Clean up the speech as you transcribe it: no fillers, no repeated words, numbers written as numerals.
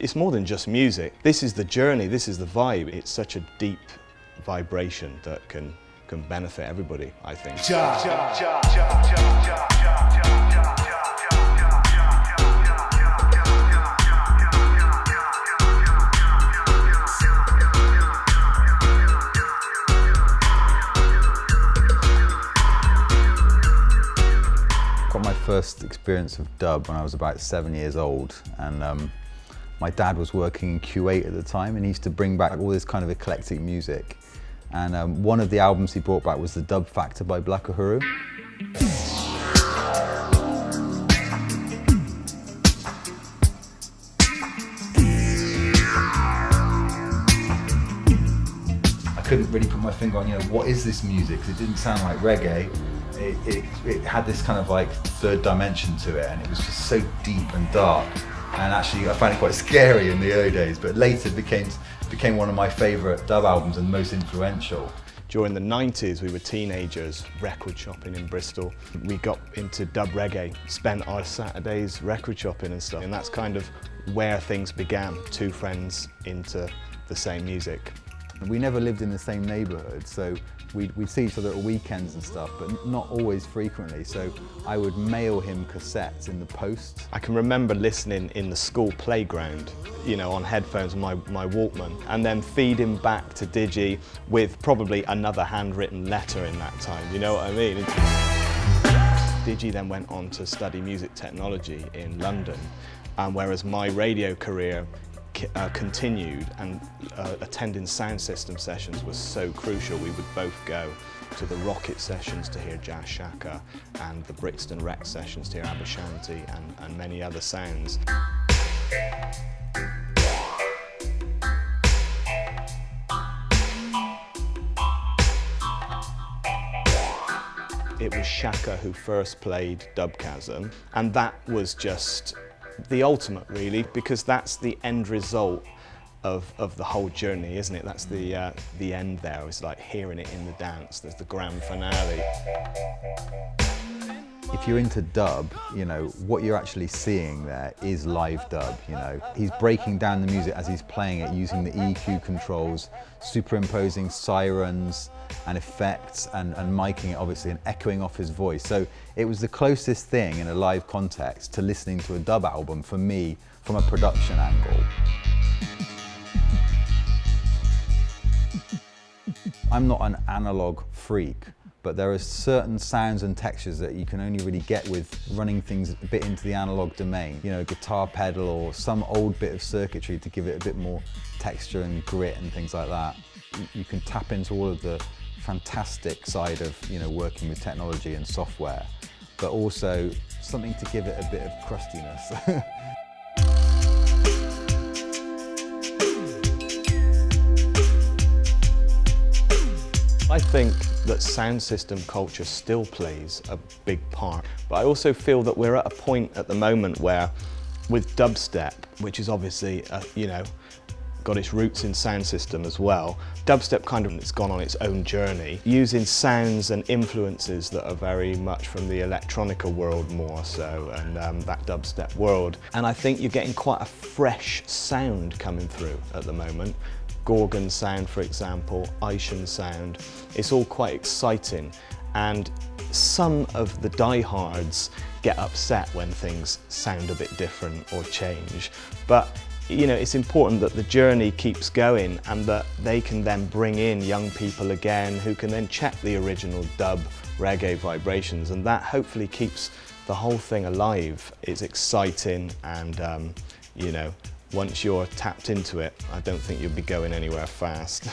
It's more than just music. This is the journey, this is the vibe. It's such a deep vibration that can benefit everybody, I think. Got my first experience of dub when I was about 7 years old, and my dad was working in Kuwait at the time, and he used to bring back all this kind of eclectic music. And one of the albums he brought back was the Dub Factor by Black Uhuru. I couldn't really put my finger on, what is this music? 'Cause it didn't sound like reggae. It had this kind of like third dimension to it, and it was just so deep and dark. And actually I found it quite scary in the early days, but later became one of my favourite dub albums and most influential. During the 90s, we were teenagers record shopping in Bristol. We got into dub reggae, spent our Saturdays record shopping and stuff, and that's kind of where things began, two friends into the same music. We never lived in the same neighbourhood, so we'd see each other at weekends and stuff, but not always frequently, so I would mail him cassettes in the post. I can remember listening in the school playground, on headphones on my Walkman, and then feeding back to Digi with probably another handwritten letter in that time, you know what I mean? Digi then went on to study music technology in London, whereas my radio career continued, and attending sound system sessions was so crucial. We would both go to the Rocket sessions to hear Jazz Shaka and the Brixton Rec sessions to hear Abashanti and many other sounds. It was Shaka who first played Dubkasm, and that was just the ultimate, really, because that's the end result of the whole journey, isn't it? That's the end there. It's like hearing it in the dance. There's the grand finale. If you're into dub, what you're actually seeing there is live dub, He's breaking down the music as he's playing it using the EQ controls, superimposing sirens and effects and miking it obviously and echoing off his voice. So it was the closest thing in a live context to listening to a dub album for me from a production angle. I'm not an analog freak, but there are certain sounds and textures that you can only really get with running things a bit into the analog domain. A guitar pedal or some old bit of circuitry to give it a bit more texture and grit and things like that. You can tap into all of the fantastic side of working with technology and software, but also something to give it a bit of crustiness. I think that sound system culture still plays a big part, but I also feel that we're at a point at the moment where, with dubstep, which is obviously, got its roots in sound system as well, dubstep it's gone on its own journey, using sounds and influences that are very much from the electronica world more so, and that dubstep world. And I think you're getting quite a fresh sound coming through at the moment. Gorgon sound, for example, Aishan sound. It's all quite exciting, and some of the diehards get upset when things sound a bit different or change. But it's important that the journey keeps going and that they can then bring in young people again who can then check the original dub reggae vibrations, and that hopefully keeps the whole thing alive. It's exciting, and once you're tapped into it, I don't think you'll be going anywhere fast.